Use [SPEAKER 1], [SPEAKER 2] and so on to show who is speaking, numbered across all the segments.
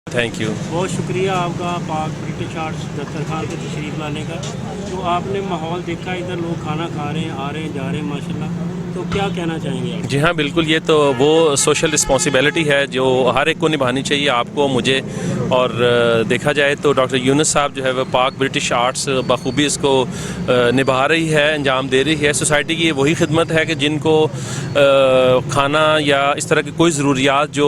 [SPEAKER 1] Thank you.
[SPEAKER 2] बहुत शुक्रिया आपका पाक ब्रिटिश आर्ट्स दस्तरखान पे तशरीफ़ लाने का। जो आपने माहौल देखा, इधर लोग खाना खा रहे हैं, आ रहे हैं, जा रहे हैं माशाल्लाह, तो क्या कहना चाहेंगे आप?
[SPEAKER 1] जी हाँ, बिल्कुल, ये तो वो सोशल रिस्पॉन्सिबिलिटी है जो हर एक को निभानी चाहिए, आपको, मुझे। और देखा जाए तो डॉक्टर यूनुस साहब जो है वो पाक ब्रिटिश आर्ट्स बखूबी इसको निभा रही है, अंजाम दे रही है। सोसाइटी की वही खिदमत है कि जिनको खाना या इस तरह की कोई ज़रूरियात जो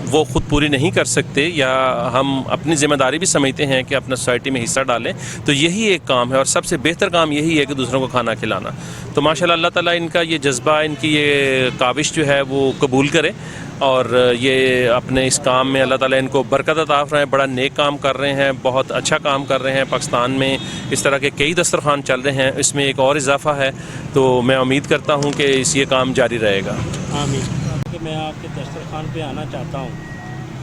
[SPEAKER 1] वो ख़ुद पूरी नहीं कर सकते, या हम अपनी ज़िम्मेदारी भी समझते हैं कि अपना सोसाइटी में हिस्सा डालें, तो यही एक काम है और सबसे बेहतर काम यही है कि दूसरों को खाना खिलाना। तो माशाल्लाह अल्लाह ताला इनका ये जज्बा, इनकी ये काविश जो है वो कबूल करे, और ये अपने इस काम में अल्लाह ताला इनको बरकत अता फरमाए। बड़ा नेक काम कर रहे हैं, बहुत अच्छा काम कर रहे हैं। पाकिस्तान में इस तरह के कई दस्तरखान चल रहे हैं, इसमें एक और इजाफा है, तो मैं उम्मीद करता हूँ कि ये काम जारी रहेगा।
[SPEAKER 2] आमीन। कि मैं आपके दस्तरखान पे आना चाहता हूँ,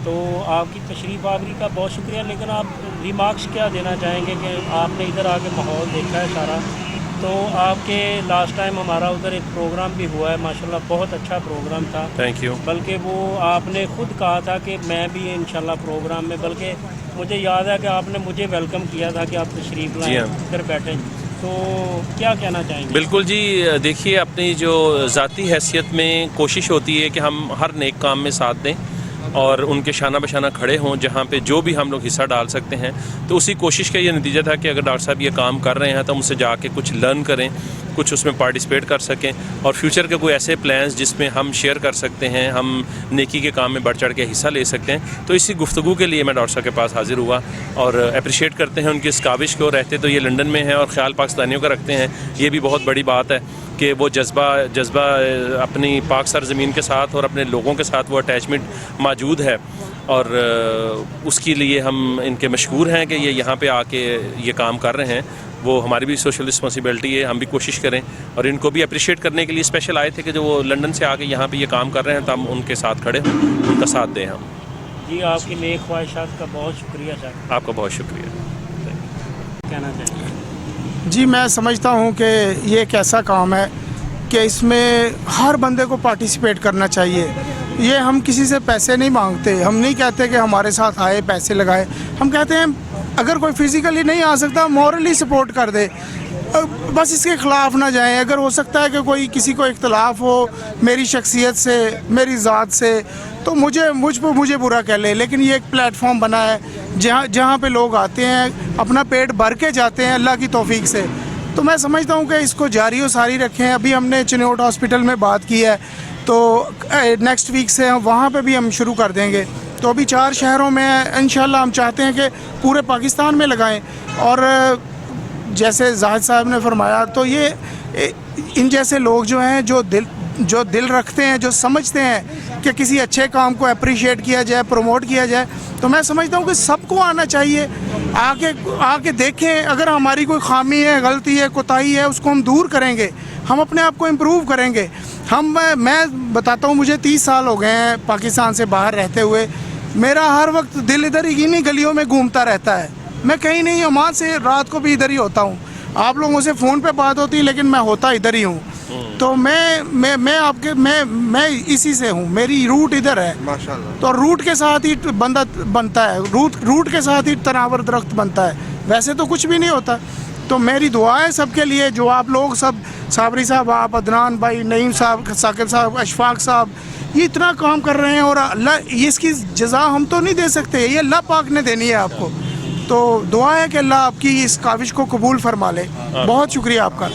[SPEAKER 2] तो आपकी तशरीफ़ आवरी का बहुत शुक्रिया, लेकिन आप रिमार्क्स क्या देना चाहेंगे कि आपने इधर आके माहौल देखा है सारा, तो आपके लास्ट टाइम हमारा उधर एक प्रोग्राम भी हुआ है माशाल्लाह, बहुत अच्छा प्रोग्राम था।
[SPEAKER 1] Thank you.
[SPEAKER 2] बल्कि वो आपने ख़ुद कहा था कि मैं भी इंशाल्लाह प्रोग्राम में, बल्कि मुझे याद है कि आपने मुझे वेलकम किया था कि आप तशरीफ़ लाएँ, इधर बैठें, तो क्या कहना चाहेंगे?
[SPEAKER 1] बिल्कुल जी, देखिए, अपनी जो ज़ाती हैसियत में कोशिश होती है कि हम हर नेक काम में साथ दें और उनके शाना बशाना खड़े हों, जहाँ पे जो भी हम लोग हिस्सा डाल सकते हैं। तो उसी कोशिश का ये नतीजा था कि अगर डॉक्टर साहब ये काम कर रहे हैं तो हम उससे जाके कुछ लर्न करें, कुछ उसमें पार्टिसिपेट कर सकें, और फ्यूचर के कोई ऐसे प्लान्स जिसमें हम शेयर कर सकते हैं, हम नेकी के काम में बढ़ चढ़ के हिस्सा ले सकते हैं। तो इसी गुफ्तगू के लिए मैं डॉक्टर साहब के पास हाजिर हुआ, और अप्रिशिएट करते हैं उनकी इस काविश को। रहते तो ये लंदन में हैं और ख्याल पाकिस्तानियों का रखते हैं, ये भी बहुत बड़ी बात है कि वो जज्बा अपनी पाक सरज़मीन के साथ और अपने लोगों के साथ वो अटैचमेंट मौजूद है, और उसके लिए हम इनके मशकूर हैं कि ये यहाँ पे आके ये काम कर रहे हैं। वो हमारी भी सोशल रिस्पॉन्सिबिलिटी है, हम भी कोशिश करें, और इनको भी अप्रिशिएट करने के लिए स्पेशल आए थे कि जो वो लंदन से आके यहाँ पे ये काम कर रहे हैं, तो हम उनके साथ खड़े हों, उनका साथ दें हम।
[SPEAKER 2] जी, आपकी नेक ख्वाहिशात का बहुत शुक्रिया सर।
[SPEAKER 1] आपका बहुत शुक्रिया।
[SPEAKER 2] कहना चाहिए?
[SPEAKER 3] जी, मैं समझता हूँ कि ये एक ऐसा काम है कि इसमें हर बंदे को पार्टिसिपेट करना चाहिए। ये हम किसी से पैसे नहीं मांगते, हम नहीं कहते कि हमारे साथ आए पैसे लगाए, हम कहते हैं अगर कोई फिज़िकली नहीं आ सकता मॉरली सपोर्ट कर दे, बस इसके ख़िलाफ़ ना जाएं। अगर हो सकता है कि कोई किसी को इख्तलाफ हो मेरी शख्सियत से, मेरी ज़ात से, तो मुझे बुरा कह ले, लेकिन ये एक प्लेटफॉर्म बना है जहाँ पे लोग आते हैं, अपना पेट भर के जाते हैं अल्लाह की तौफीक से। तो मैं समझता हूँ कि इसको जारी व सारी रखें। अभी हमने चिन्नौट हॉस्पिटल में बात की है, तो नेक्स्ट वीक से वहाँ पे भी हम शुरू कर देंगे। तो अभी 4 शहरों में इंशाल्लाह हम चाहते हैं कि पूरे पाकिस्तान में लगाएं। और जैसे जाहिद साहब ने फरमाया, तो ये इन जैसे लोग जो हैं, जो दिल रखते हैं, जो समझते हैं कि किसी अच्छे काम को अप्रिशिएट किया जाए, प्रमोट किया जाए, तो मैं समझता हूँ कि सबको आना चाहिए। आके देखें, अगर हमारी कोई खामी है, गलती है, कोताही है, उसको हम दूर करेंगे, हम अपने आप को इम्प्रूव करेंगे। मैं बताता हूँ, मुझे 30 साल हो गए हैं पाकिस्तान से बाहर रहते हुए। मेरा हर वक्त दिल इधर ही इन्हीं गलियों में घूमता रहता है, मैं कहीं नहीं, अमान से रात को भी इधर ही होता हूँ। आप लोगों से फ़ोन पे बात होती है, लेकिन मैं होता इधर ही हूँ। तो मैं इसी से हूँ, मेरी रूट इधर है माशाल्लाह। तो रूट के साथ ही बंदा बनता है, रूट के साथ ही तनावर दरख्त बनता है, वैसे तो कुछ भी नहीं होता। तो मेरी दुआ है सबके लिए, जो आप लोग सब, साबरी साहब, आप, अदनान भाई, नईम साहब, साकिब साहब, अशफाक साहब, ये इतना काम कर रहे हैं, और अल्लाह इसकी जज़ा हम तो नहीं दे सकते, ये अल्लाह पाक ने देनी है आपको। तो दुआ है कि अल्लाह आपकी इस काविश को कबूल फरमा ले। बहुत शुक्रिया आपका।